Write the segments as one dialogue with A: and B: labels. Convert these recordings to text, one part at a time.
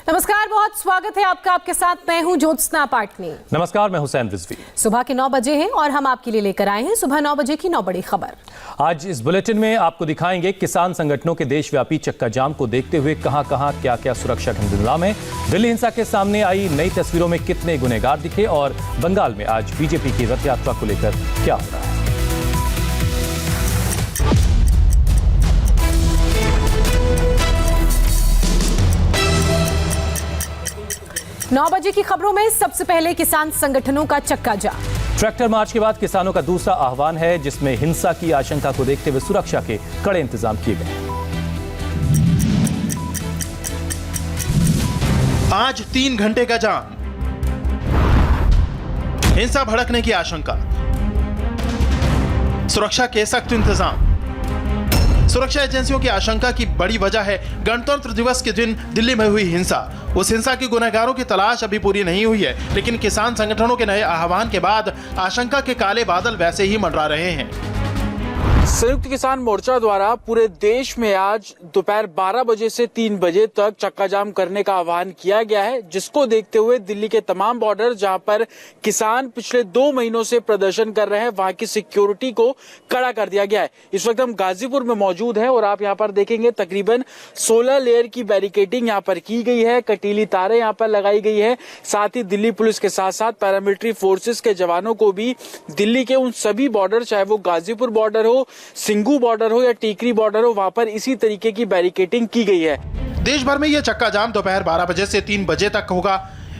A: नमस्कार, बहुत स्वागत है आपका। आपके साथ मैं हूं ज्योत्सना पाटनी।
B: नमस्कार, मैं हुसैन रिजवी।
A: सुबह के 9 बजे हैं और हम आपके लिए लेकर आए हैं सुबह 9 बजे की 9 बड़ी खबर।
B: आज इस बुलेटिन में आपको दिखाएंगे किसान संगठनों के देशव्यापी चक्का जाम को देखते हुए कहां-कहां क्या-क्या सुरक्षा के इंतजाम है। दिल्ली हिंसा के सामने आई नई तस्वीरों में कितने गुनहगार दिखे और बंगाल में आज बीजेपी की रथ यात्रा को लेकर क्या हो रहा है।
A: 9 बजे की खबरों में सबसे पहले किसान संगठनों का चक्का जाम।
B: ट्रैक्टर मार्च के बाद किसानों का दूसरा आह्वान है, जिसमें हिंसा की आशंका को देखते हुए सुरक्षा के कड़े इंतजाम किए गए।
C: आज 3 घंटे का जाम, हिंसा भड़कने की आशंका, सुरक्षा के सख्त इंतजाम। सुरक्षा एजेंसियों की आशंका की बड़ी वजह है गणतंत्र दिवस के दिन दिल्ली में हुई हिंसा। उस हिंसा के गुनहगारों की तलाश अभी पूरी नहीं हुई है, लेकिन किसान संगठनों के नए आह्वान के बाद आशंका के काले बादल वैसे ही मंडरा रहे हैं।
D: संयुक्त किसान मोर्चा द्वारा पूरे देश में आज दोपहर 12 बजे से 3 बजे तक चक्का जाम करने का आह्वान किया गया है, जिसको देखते हुए दिल्ली के तमाम बॉर्डर जहां पर किसान पिछले 2 महीनों से प्रदर्शन कर रहे हैं, वहां की सिक्योरिटी को कड़ा कर दिया गया है। इस वक्त हम गाजीपुर में मौजूद हैं और आप यहां पर देखेंगे तकरीबन 16 लेयर की बैरिकेडिंग यहां पर की गई है, कटीली तारें यहां पर लगाई गई है। साथ ही दिल्ली पुलिस के साथ साथ पैरामिलिट्री फोर्सेस के जवानों को भी दिल्ली के उन सभी बॉर्डर, चाहे वो गाजीपुर बॉर्डर हो, सिंघू बॉर्डर हो या टीकरी बॉर्डर हो, वहां पर इसी तरीके की बैरिकेडिंग की गई है।
C: देश भर में यह चक्का जाम दोपहर 12 बजे से 3 बजे तक होगा।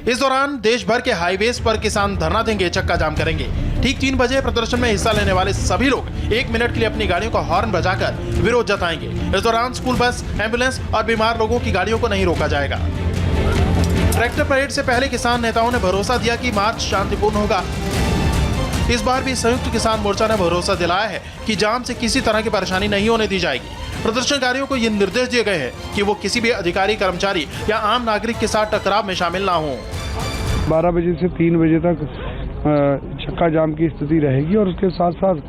C: इस दौरान देश भर के हाईवेज पर किसान धरना देंगे, चक्का जाम करेंगे। ठीक 3 बजे प्रदर्शन में हिस्सा लेने वाले सभी लोग 1 मिनट के लिए अपनी गाड़ियों का हॉर्न बजाकर विरोध जताएंगे। इस दौरान स्कूल बस, एम्बुलेंस और बीमार लोगों की गाड़ियों को नहीं रोका जाएगा। ट्रैक्टर परेड से पहले किसान नेताओं ने भरोसा दिया कि मार्च शांतिपूर्ण होगा। इस बार भी संयुक्त किसान मोर्चा ने भरोसा दिलाया है कि जाम से किसी तरह की परेशानी नहीं होने दी जाएगी। प्रदर्शनकारियों को ये निर्देश दिए गए हैं कि वो किसी भी अधिकारी, कर्मचारी या आम नागरिक के साथ टकराव में शामिल ना हो।
E: 12 बजे से 3 बजे तक चक्का जाम की स्थिति रहेगी और उसके साथ साथ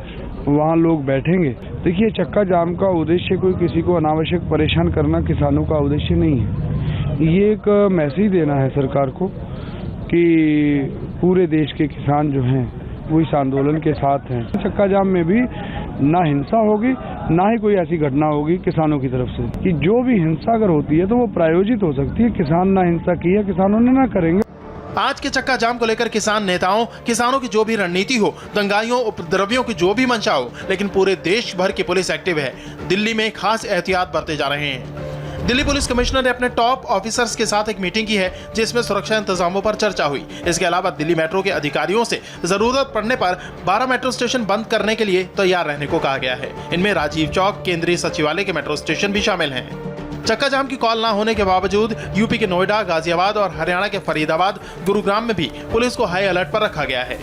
E: वहाँ लोग बैठेंगे। देखिए, चक्का जाम का उद्देश्य कोई किसी को अनावश्यक परेशान करना किसानों का उद्देश्य नहीं है। ये एक मैसेज देना है सरकार को कि पूरे देश के किसान जो हैं वो इस आंदोलन के साथ हैं। चक्का जाम में भी ना हिंसा होगी, ना ही कोई ऐसी घटना होगी किसानों की तरफ से कि जो भी हिंसा अगर होती है तो वो प्रायोजित हो सकती है। किसान ना हिंसा की है, किसानों ने ना करेंगे।
C: आज के चक्का जाम को लेकर किसान नेताओं, किसानों की जो भी रणनीति हो, दंगाइयों, उपद्रवियों की जो भी मंशा हो, लेकिन पूरे देश भर की पुलिस एक्टिव है। दिल्ली में खास एहतियात बरते जा रहे हैं। दिल्ली पुलिस कमिश्नर ने अपने टॉप ऑफिसर्स के साथ एक मीटिंग की है, जिसमें सुरक्षा इंतजामों पर चर्चा हुई। इसके अलावा दिल्ली मेट्रो के अधिकारियों से जरूरत पड़ने पर 12 मेट्रो स्टेशन बंद करने के लिए तैयार रहने को कहा गया है। इनमें राजीव चौक, केंद्रीय सचिवालय के मेट्रो स्टेशन भी शामिल हैं। चक्का जाम की कॉल न होने के बावजूद यूपी के नोएडा, गाजियाबाद और हरियाणा के फरीदाबाद, गुरुग्राम में भी पुलिस को हाई अलर्ट पर रखा गया है।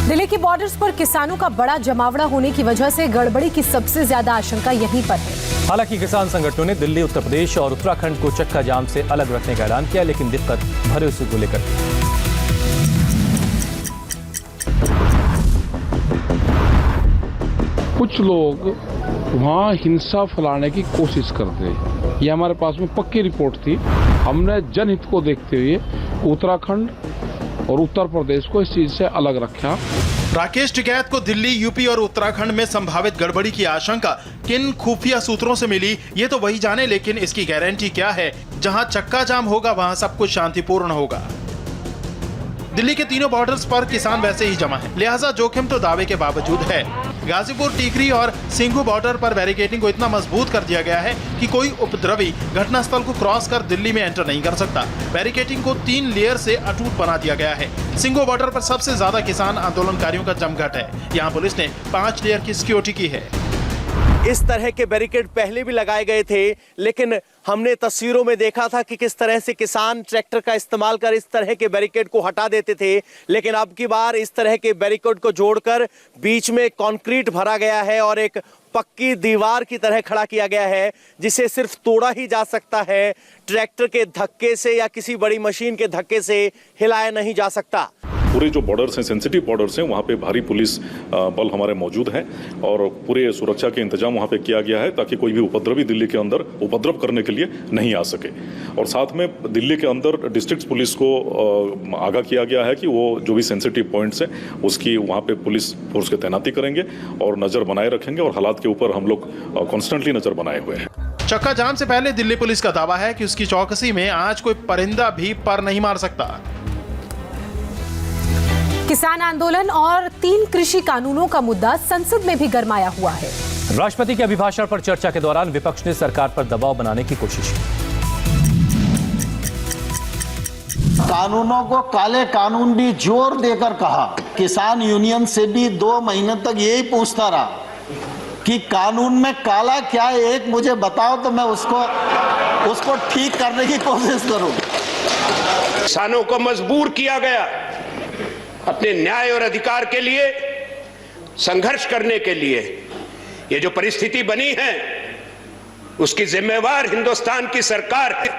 A: दिल्ली की बॉर्डर्स पर किसानों का बड़ा जमावड़ा होने की वजह से गड़बड़ी की सबसे ज्यादा आशंका यहीं पर है।
B: हालांकि किसान संगठनों ने दिल्ली, उत्तर प्रदेश और उत्तराखंड को चक्का जाम से अलग रखने का ऐलान किया, लेकिन दिक्कत भरोसे को लेकर।
F: कुछ लोग वहाँ हिंसा फैलाने की कोशिश करते हैं। ये हमारे पास में पक्की रिपोर्ट थी। हमने जनहित को देखते हुए उत्तराखंड और उत्तर प्रदेश को इस चीज से अलग रखा।
C: राकेश टिकैत को दिल्ली, यूपी और उत्तराखंड में संभावित गड़बड़ी की आशंका किन खुफिया सूत्रों से मिली, ये तो वही जाने, लेकिन इसकी गारंटी क्या है? जहां चक्का जाम होगा वहां सब कुछ शांतिपूर्ण होगा। दिल्ली के तीनों बॉर्डर्स पर किसान वैसे ही जमा है, लिहाजा जोखिम तो दावे के बावजूद है। गाजीपुर, टीकरी और सिंघू बॉर्डर पर बैरिकेडिंग को इतना मजबूत कर दिया गया है कि कोई उपद्रवी घटनास्थल को क्रॉस कर दिल्ली में एंटर नहीं कर सकता। बैरिकेडिंग को 3 लेयर से अटूट बना दिया गया है। सिंघू बॉर्डर पर सबसे ज्यादा किसान आंदोलनकारियों का जमघट है। यहाँ पुलिस ने 5 लेयर की सिक्योरिटी की है।
G: इस तरह के बैरिकेड पहले भी लगाए गए थे, लेकिन हमने तस्वीरों में देखा था कि किस तरह से किसान ट्रैक्टर का इस्तेमाल कर इस तरह के बैरिकेड को हटा देते थे। लेकिन अब की बार इस तरह के बैरिकेड को जोड़कर बीच में कंक्रीट भरा गया है और एक पक्की दीवार की तरह खड़ा किया गया है, जिसे सिर्फ तोड़ा ही जा सकता है। ट्रैक्टर के धक्के से या किसी बड़ी मशीन के धक्के से हिलाया नहीं जा सकता।
H: पूरे जो बॉर्डर्स हैं, सेंसिटिव बॉर्डर्स हैं, वहाँ पे भारी पुलिस बल हमारे मौजूद हैं और पूरे सुरक्षा के इंतजाम वहाँ पे किया गया है ताकि कोई भी उपद्रवी दिल्ली के अंदर उपद्रव करने के लिए नहीं आ सके। और साथ में दिल्ली के अंदर डिस्ट्रिक्ट पुलिस को आगाह किया गया है कि वो जो भी सेंसिटिव पॉइंट्स हैं उसकी वहाँ पे पुलिस फोर्स की तैनाती करेंगे और नज़र बनाए रखेंगे और हालात के ऊपर हम लोग कॉन्स्टेंटली नज़र बनाए हुए हैं।
C: चक्का जाम से पहले दिल्ली पुलिस का दावा है कि उसकी चौकसी में आज कोई परिंदा भी पर नहीं मार सकता।
A: किसान आंदोलन और 3 कृषि कानूनों का मुद्दा संसद में भी गरमाया हुआ है।
B: राष्ट्रपति के अभिभाषण पर चर्चा के दौरान विपक्ष ने सरकार पर दबाव बनाने की कोशिश की।
I: कानूनों को काले कानून भी जोर देकर कहा। किसान यूनियन से भी 2 महीने तक यही पूछता रहा कि कानून में काला क्या है, एक मुझे बताओ तो मैं उसको ठीक करने की कोशिश करूं।
J: किसानों को मजबूर किया गया अपने न्याय और अधिकार के लिए संघर्ष करने के लिए। ये जो परिस्थिति बनी है उसकी जिम्मेवार हिंदुस्तान की सरकार है।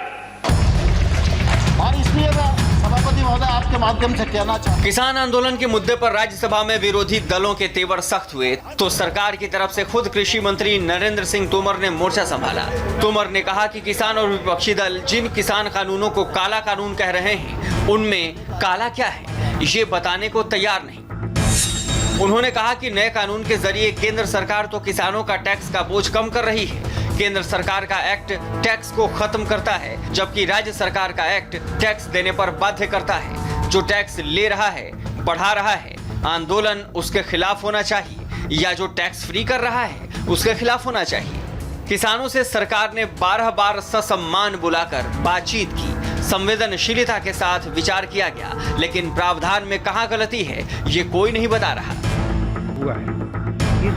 I: और इसलिए मैं सभापति महोदय आपके माध्यम से कहना चाहता हूं,
K: किसान आंदोलन के मुद्दे पर राज्यसभा में विरोधी दलों के तेवर सख्त हुए तो सरकार की तरफ से खुद कृषि मंत्री नरेंद्र सिंह तोमर ने मोर्चा संभाला। तोमर ने कहा कि किसान और विपक्षी दल जिन किसान कानूनों को काला कानून कह रहे हैं उनमें काला क्या है ये बताने को तैयार नहीं। उन्होंने कहा कि नए कानून के जरिए केंद्र सरकार तो किसानों का टैक्स का बोझ कम कर रही है। केंद्र सरकार का एक्ट टैक्स को खत्म करता है जबकि राज्य सरकार का एक्ट टैक्स देने पर बाध्य करता है। जो टैक्स ले रहा है, बढ़ा रहा है, आंदोलन उसके खिलाफ होना चाहिए या जो टैक्स फ्री कर रहा है उसके खिलाफ होना चाहिए। किसानों से सरकार ने 12 बार ससम्मान बुलाकर बातचीत की। संवेदनशीलता के साथ विचार किया गया लेकिन प्रावधान में कहां गलती है ये कोई नहीं बता रहा।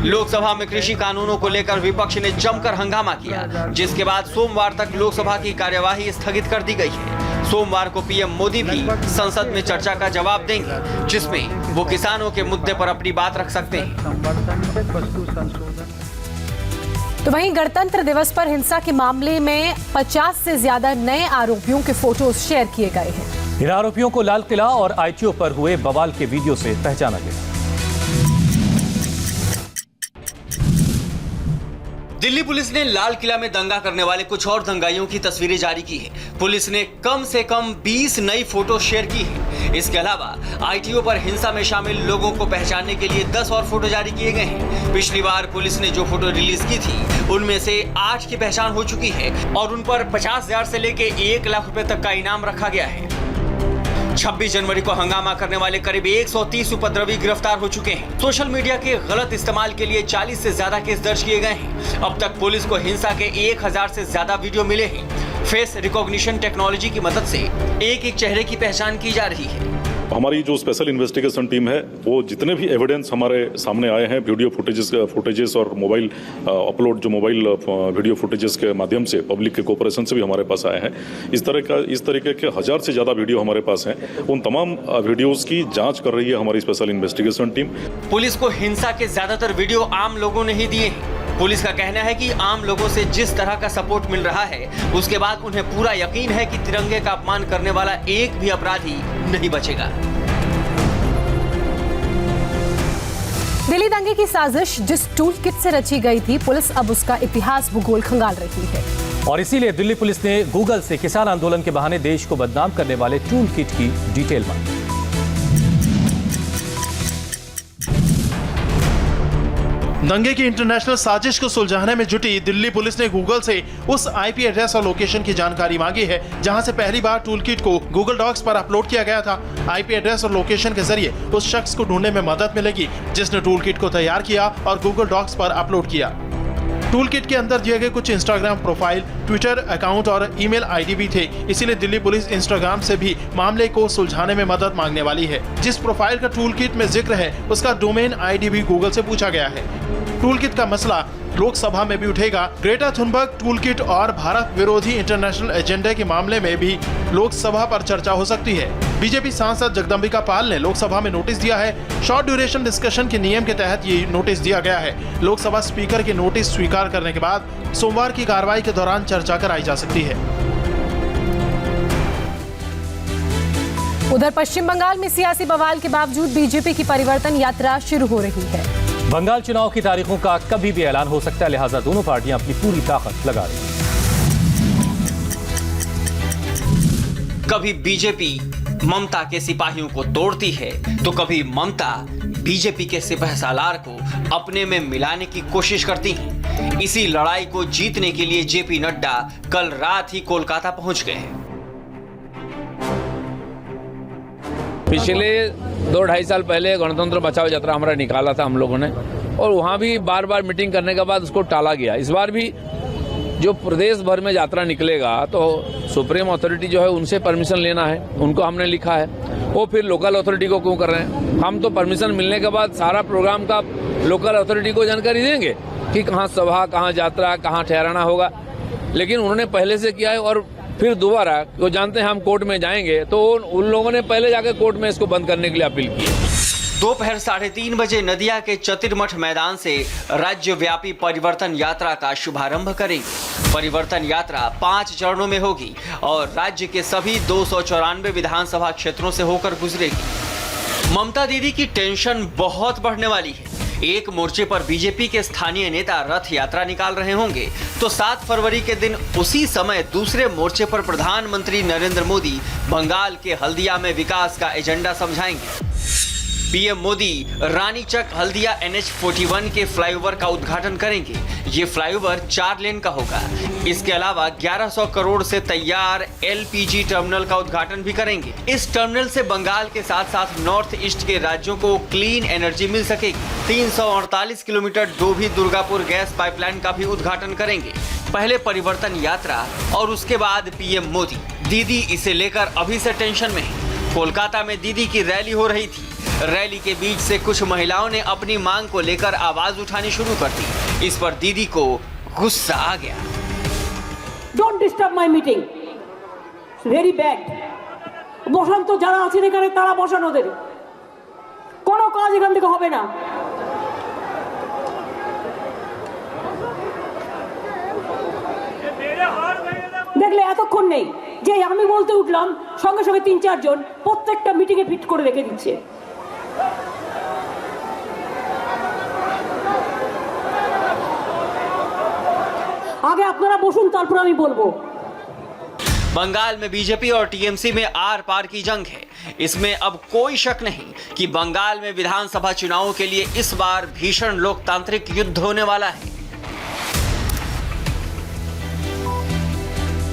K: लोकसभा में कृषि कानूनों को लेकर विपक्ष ने जमकर हंगामा किया जिसके बाद सोमवार तक लोकसभा की कार्यवाही स्थगित कर दी गई है। सोमवार को पीएम मोदी भी संसद में चर्चा का जवाब देंगे जिसमें वो किसानों के मुद्दे पर अपनी बात रख सकते हैं।
A: तो वहीं गणतंत्र दिवस पर हिंसा के मामले में 50 से ज्यादा नए आरोपियों के फोटोज शेयर किए गए हैं।
B: इन आरोपियों को लाल किला और आईटीओ पर हुए बवाल के वीडियो से पहचाना गया।
K: दिल्ली पुलिस ने लाल किला में दंगा करने वाले कुछ और दंगाइयों की तस्वीरें जारी की है। पुलिस ने कम से कम 20 नई फोटो शेयर की है। इसके अलावा आईटीओ पर हिंसा में शामिल लोगों को पहचानने के लिए 10 और फोटो जारी किए गए हैं। पिछली बार पुलिस ने जो फोटो रिलीज की थी उनमें से 8 की पहचान हो चुकी है और उन पर 50,000 से लेकर 1 लाख रुपए तक का इनाम रखा गया है। 26 जनवरी को हंगामा करने वाले करीब 130 उपद्रवी गिरफ्तार हो चुके हैं। सोशल मीडिया के गलत इस्तेमाल के लिए 40 से ज्यादा केस दर्ज किए गए हैं। अब तक पुलिस को हिंसा के 1000 से ज्यादा वीडियो मिले हैं। फेस रिकॉग्निशन टेक्नोलॉजी की मदद से एक चेहरे की पहचान की जा रही है।
H: हमारी जो स्पेशल इन्वेस्टिगेशन टीम है वो जितने भी एविडेंस हमारे सामने आए हैं वीडियो फुटेजेस और मोबाइल अपलोड जो मोबाइल वीडियो फुटेजेस के माध्यम से पब्लिक के कोऑपरेशन से भी हमारे पास आए हैं। इस तरीके के 1000 से ज़्यादा वीडियो हमारे पास हैं। उन तमाम वीडियोस की जांच कर रही है हमारी स्पेशल इन्वेस्टिगेशन टीम।
K: पुलिस को हिंसा के ज्यादातर वीडियो आम लोगों ने ही दिए हैं। पुलिस का कहना है कि आम लोगों से जिस तरह का सपोर्ट मिल रहा है उसके बाद उन्हें पूरा यकीन है कि तिरंगे का अपमान करने वाला एक भी अपराधी नहीं बचेगा।
A: दिल्ली दंगे की साजिश जिस टूल किट से रची गई थी पुलिस अब उसका इतिहास भूगोल खंगाल रही है
B: और इसीलिए दिल्ली पुलिस ने गूगल से किसान आंदोलन के बहाने देश को बदनाम करने वाले टूल किट की डिटेल मांगी।
C: दंगे की इंटरनेशनल साजिश को सुलझाने में जुटी दिल्ली पुलिस ने गूगल से उस आईपी एड्रेस और लोकेशन की जानकारी मांगी है जहां से पहली बार टूल किट को गूगल डॉक्स पर अपलोड किया गया था। आईपी एड्रेस और लोकेशन के जरिए उस शख्स को ढूंढने में मदद मिलेगी जिसने टूल किट को तैयार किया और गूगल डॉक्स पर अपलोड किया। टूल किट के अंदर दिए गए कुछ इंस्टाग्राम प्रोफाइल, ट्विटर अकाउंट और ईमेल आईडी भी थे। इसीलिए दिल्ली पुलिस इंस्टाग्राम से भी मामले को सुलझाने में मदद मांगने वाली है। जिस प्रोफाइल का टूल किट में जिक्र है उसका डोमेन आईडी भी गूगल से पूछा गया है। टूल किट का मसला लोकसभा में भी उठेगा। ग्रेटा थुनबर्ग टूल किट और भारत विरोधी इंटरनेशनल एजेंडे के मामले में भी लोकसभा पर चर्चा हो सकती है। बीजेपी सांसद जगदम्बिका पाल ने लोकसभा में नोटिस दिया है। शॉर्ट ड्यूरेशन डिस्कशन के नियम के तहत ये नोटिस दिया गया है। लोकसभा स्पीकर के नोटिस स्वीकार करने के बाद सोमवार की कार्रवाई के दौरान चर्चा कराई जा सकती है।
A: उधर पश्चिम बंगाल में सियासी बवाल के बावजूद बीजेपी की परिवर्तन यात्रा शुरू हो रही है।
B: बंगाल चुनाव की तारीखों का कभी भी ऐलान हो सकता है, लिहाजा दोनों पार्टियां अपनी पूरी ताकत लगा रही हैं।
K: कभी बीजेपी ममता के सिपाहियों को तोड़ती है तो कभी ममता बीजेपी के सिपह सालार को अपने में मिलाने की कोशिश करती हैं। इसी लड़ाई को जीतने के लिए जेपी नड्डा कल रात ही कोलकाता पहुंच गए।
F: पिछले 2-2.5 साल पहले गणतंत्र बचाओ यात्रा हमारा निकाला था हम लोगों ने, और वहाँ भी बार बार मीटिंग करने के बाद उसको टाला गया। इस बार भी जो प्रदेश भर में यात्रा निकलेगा तो सुप्रीम अथॉरिटी जो है उनसे परमिशन लेना है, उनको हमने लिखा है। वो फिर लोकल अथॉरिटी को क्यों कर रहे हैं? हम तो परमिशन मिलने के बाद सारा प्रोग्राम का लोकल अथॉरिटी को जानकारी देंगे कि कहाँ सभा, कहाँ यात्रा, कहाँ ठहराना होगा। लेकिन उन्होंने पहले से किया है और फिर दोबारा वो जानते हैं हम कोर्ट में जाएंगे, तो उन लोगों ने पहले जाकर कोर्ट में इसको बंद करने के लिए अपील की है।
K: दोपहर 3:30 बजे नदिया के चतुर्मठ मैदान से राज्यव्यापी परिवर्तन यात्रा का शुभारंभ करेंगे। परिवर्तन यात्रा 5 चरणों में होगी और राज्य के सभी 294 विधानसभा क्षेत्रों से होकर गुजरेगी। ममता दीदी की टेंशन बहुत बढ़ने वाली है। एक मोर्चे पर बीजेपी के स्थानीय नेता रथ यात्रा निकाल रहे होंगे तो 7 फरवरी के दिन उसी समय दूसरे मोर्चे पर प्रधानमंत्री नरेंद्र मोदी बंगाल के हल्दिया में विकास का एजेंडा समझाएंगे। पीएम मोदी रानीचक हल्दिया NH41 के फ्लाईओवर का उद्घाटन करेंगे। ये फ्लाईओवर 4 लेन का होगा। इसके अलावा 1100 करोड़ से तैयार LPG टर्मिनल का उद्घाटन भी करेंगे। इस टर्मिनल से बंगाल के साथ साथ नॉर्थ ईस्ट के राज्यों को क्लीन एनर्जी मिल सकेगी। 348 kilometre Dobhi Durgapur gas pipeline का भी उद्घाटन करेंगे। पहले परिवर्तन यात्रा और उसके बाद पीएम मोदी। दीदी इसे लेकर अभी से टेंशन में है। कोलकाता में दीदी की रैली हो रही थी। रैली के बीच से कुछ महिलाओं ने अपनी मांग को लेकर आवाज उठानी शुरू कर दी। इस पर दीदी को गुस्सा आ गया।
L: Don't disturb my meeting, very bad. বসান তো যারা আছেন এখানে তারা বসান, ওদের কোনো কাজ এখান থেকে হবে না। দেখলে এতক্ষণ নেই যে আমি বলতে উঠলাম সঙ্গে সঙ্গে 3-4 জন প্রত্যেকটা মিটিংয়ে ফিট করে রেখে দিচ্ছে। आगे अपना बसुन तारपर आमी बोलबो।
K: बंगाल में बीजेपी और टीएमसी में आर पार की जंग है। इसमें अब कोई शक नहीं कि बंगाल में विधानसभा चुनावों के लिए इस बार भीषण लोकतांत्रिक युद्ध होने वाला है।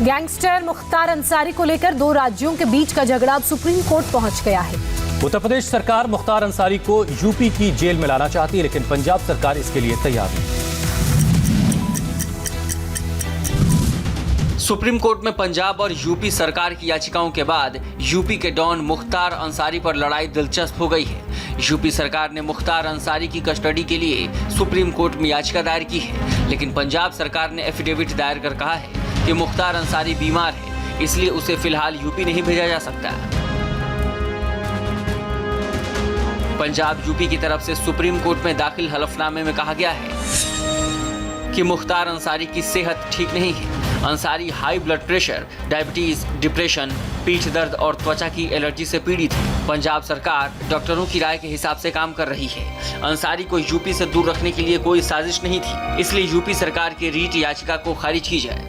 A: गैंगस्टर मुख्तार अंसारी को लेकर 2 राज्यों के बीच का झगड़ा अब सुप्रीम कोर्ट पहुंच गया है।
B: उत्तर प्रदेश सरकार मुख्तार अंसारी को यूपी की जेल में लाना चाहती है, लेकिन पंजाब सरकार इसके लिए तैयार नहीं।
K: सुप्रीम कोर्ट में पंजाब और यूपी सरकार की याचिकाओं के बाद यूपी के डॉन मुख्तार अंसारी पर लड़ाई दिलचस्प हो गई है। यूपी सरकार ने मुख्तार अंसारी की कस्टडी के लिए सुप्रीम कोर्ट में याचिका दायर की है, लेकिन पंजाब सरकार ने एफिडेविट दायर कर कहा है कि मुख्तार अंसारी बीमार है, इसलिए उसे फिलहाल यूपी नहीं भेजा जा सकता। पंजाब यूपी की तरफ से सुप्रीम कोर्ट में दाखिल हलफनामे में कहा गया है कि मुख्तार अंसारी की सेहत ठीक नहीं है। Ansari high blood pressure, diabetes, depression, पीठ दर्द और त्वचा की एलर्जी से पीड़ित है। पंजाब सरकार डॉक्टरों की राय के हिसाब से काम कर रही है। अंसारी को यूपी से दूर रखने के लिए कोई साजिश नहीं थी, इसलिए यूपी सरकार की रीट याचिका को खारिज की जाए।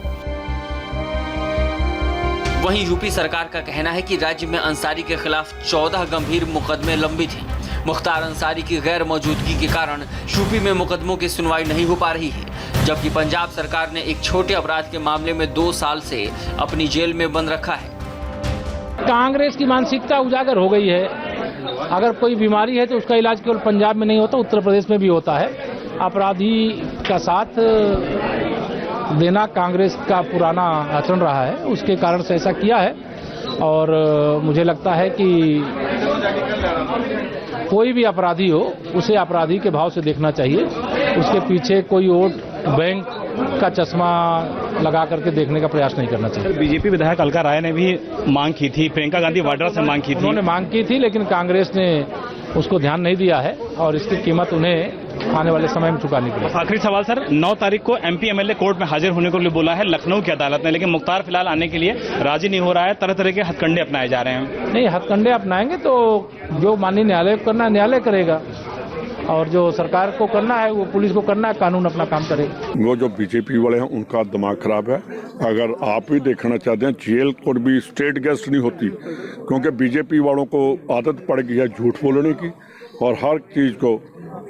K: वहीं यूपी सरकार का कहना है कि राज्य में अंसारी के खिलाफ 14 गंभीर मुकदमे लंबित हैं। मुख्तार अंसारी की गैर मौजूदगी के कारण यूपी में मुकदमों की सुनवाई नहीं हो पा रही है, जबकि पंजाब सरकार ने एक छोटे अपराध के मामले में 2 साल से अपनी जेल में बंद रखा है।
F: कांग्रेस की मानसिकता उजागर हो गई है। अगर कोई बीमारी है तो उसका इलाज केवल पंजाब में नहीं होता, उत्तर प्रदेश में भी होता है। अपराधी का साथ देना कांग्रेस का पुराना आचरण रहा है, उसके कारण से ऐसा किया है। और मुझे लगता है कि कोई भी अपराधी हो उसे अपराधी के भाव से देखना चाहिए। उसके पीछे कोई वोट बैंक का चश्मा लगा करके देखने का प्रयास नहीं करना चाहिए।
M: बीजेपी विधायक अलका राय ने भी मांग की थी, प्रियंका गांधी वाड्रा से मांग की थी।
F: उन्होंने मांग की थी, लेकिन कांग्रेस ने उसको ध्यान नहीं दिया है और इसकी कीमत उन्हें
N: आने वाले समय में चुकानी पड़ेगी।
M: आखिरी सवाल सर, 9 तारीख को एमपी एमएलए कोर्ट में हाजिर होने के लिए बोला है लखनऊ की अदालत ने, लेकिन मुख्तार फिलहाल आने के लिए राजी नहीं हो रहा है। तरह तरह के हथकंडे अपनाए जा रहे हैं।
N: नहीं, हथकंडे अपनाएंगे तो जो माननीय न्यायालय को करना है न्यायालय करेगा, और जो सरकार को करना है वो पुलिस को करना है, कानून अपना काम करेगा।
O: वो जो बीजेपी वाले हैं उनका दिमाग खराब है। अगर आप भी देखना चाहते हैं, जेल कोर्ट भी स्टेट गेस्ट नहीं होती, क्योंकि बीजेपी वालों को आदत पड़ गई है झूठ बोलने की, और हर चीज को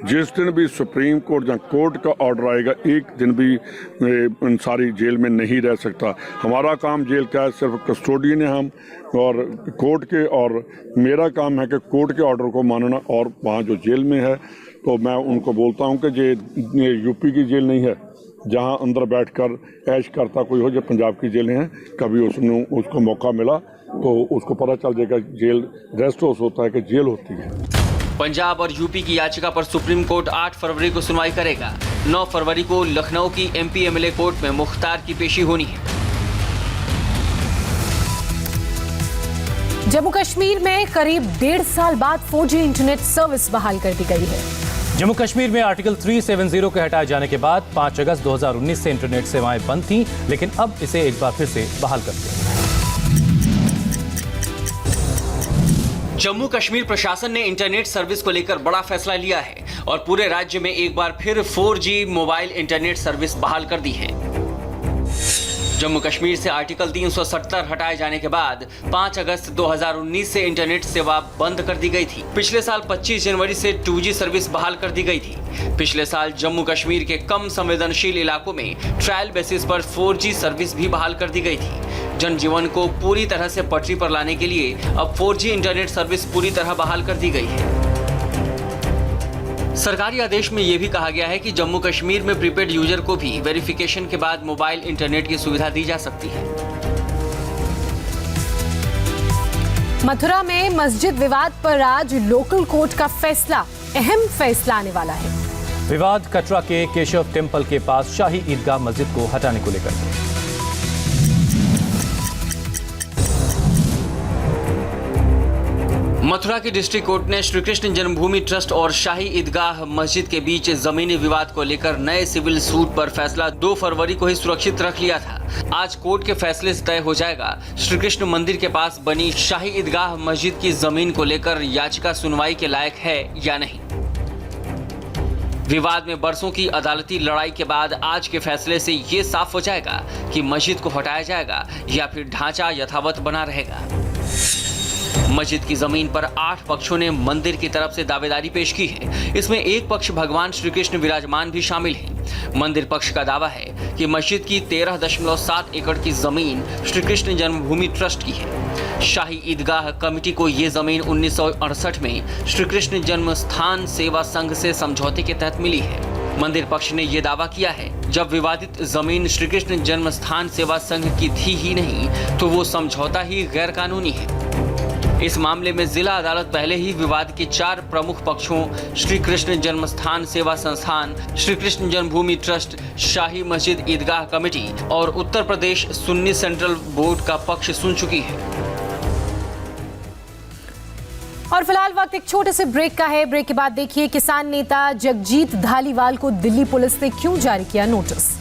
O: जिस दिन भी सुप्रीम कोर्ट या कोर्ट का ऑर्डर आएगा एक दिन भी अंसारी जेल में नहीं रह सकता। हमारा काम जेल का है, सिर्फ कस्टोडियन है हम और कोर्ट के, और मेरा काम है कि कोर्ट के ऑर्डर को मानना। और वहाँ जो जेल में है तो मैं उनको बोलता हूँ कि ये यूपी की जेल नहीं है जहाँ अंदर बैठकर ऐश करता कोई हो, जो पंजाब की जेलें हैं। कभी उसको मौका मिला तो उसको पता चल जाएगा जेल रेस्ट हाउस होता है कि जेल होती है।
K: पंजाब और यूपी की याचिका पर सुप्रीम कोर्ट 8 फरवरी को सुनवाई करेगा। 9 फरवरी को लखनऊ की एमपी एमएलए कोर्ट में मुख्तार की पेशी होनी है।
A: जम्मू कश्मीर में करीब 1.5 साल बाद 4G इंटरनेट सर्विस बहाल कर दी गई है।
B: जम्मू कश्मीर में आर्टिकल 370 के हटाए जाने के बाद 5 अगस्त 2019 से इंटरनेट सेवाएं बंद थीं, लेकिन अब इसे एक बार फिर से बहाल कर दिया।
K: जम्मू कश्मीर प्रशासन ने इंटरनेट सर्विस को लेकर बड़ा फैसला लिया है और पूरे राज्य में एक बार फिर 4G मोबाइल इंटरनेट सर्विस बहाल कर दी है। जम्मू कश्मीर से आर्टिकल 370 हटाए जाने के बाद 5 अगस्त 2019 से इंटरनेट सेवा बंद कर दी गई थी। पिछले साल 25 जनवरी से 2G सर्विस बहाल कर दी गई थी। पिछले साल जम्मू कश्मीर के कम संवेदनशील इलाकों में ट्रायल बेसिस पर 4G सर्विस भी बहाल कर दी गई थी। जनजीवन को पूरी तरह से पटरी पर लाने के लिए अब 4G इंटरनेट सर्विस पूरी तरह बहाल कर दी गई है। सरकारी आदेश में यह भी कहा गया है कि जम्मू कश्मीर में प्रीपेड यूजर को भी वेरिफिकेशन के बाद मोबाइल इंटरनेट की सुविधा दी जा सकती है।
A: मथुरा में मस्जिद विवाद पर आज लोकल कोर्ट का फैसला, अहम फैसला आने वाला है।
B: विवाद कटरा के केशव टेम्पल के पास शाही ईदगाह मस्जिद को हटाने को लेकर।
K: मथुरा की डिस्ट्रिक्ट कोर्ट ने श्री कृष्ण जन्मभूमि ट्रस्ट और शाही ईदगाह मस्जिद के बीच जमीनी विवाद को लेकर नए सिविल सूट पर फैसला 2 फरवरी को ही सुरक्षित रख लिया था। आज कोर्ट के फैसले से तय हो जाएगा श्री कृष्ण मंदिर के पास बनी शाही ईदगाह मस्जिद की जमीन को लेकर याचिका सुनवाई के लायक है या नहीं। विवाद में बरसों की अदालती लड़ाई के बाद आज के फैसले से ये साफ हो जाएगा कि मस्जिद को हटाया जाएगा या फिर ढांचा यथावत बना रहेगा। मस्जिद की जमीन पर 8 पक्षों ने मंदिर की तरफ से दावेदारी पेश की है। इसमें एक पक्ष भगवान श्री कृष्ण विराजमान भी शामिल है। मंदिर पक्ष का दावा है कि मस्जिद की 13.7 एकड़ की जमीन श्री कृष्ण जन्मभूमि ट्रस्ट की है। शाही ईदगाह कमेटी को ये जमीन 1968 में श्री कृष्ण जन्म स्थान सेवा संघ से समझौते के तहत मिली है। मंदिर पक्ष ने यह दावा किया है जब विवादित जमीन श्री कृष्ण जन्म स्थान सेवा संघ की थी ही नहीं तो वो समझौता ही गैर कानूनी है। इस मामले में जिला अदालत पहले ही विवाद के 4 प्रमुख पक्षों श्री कृष्ण जन्मस्थान सेवा संस्थान, श्री कृष्ण जन्मभूमि ट्रस्ट, शाही मस्जिद ईदगाह कमेटी और उत्तर प्रदेश सुन्नी सेंट्रल बोर्ड का पक्ष सुन चुकी है।
A: और फिलहाल वक्त एक छोटे से ब्रेक का है। ब्रेक के बाद देखिए किसान नेता जगजीत धालीवाल को दिल्ली पुलिस ने क्यों जारी किया नोटिस।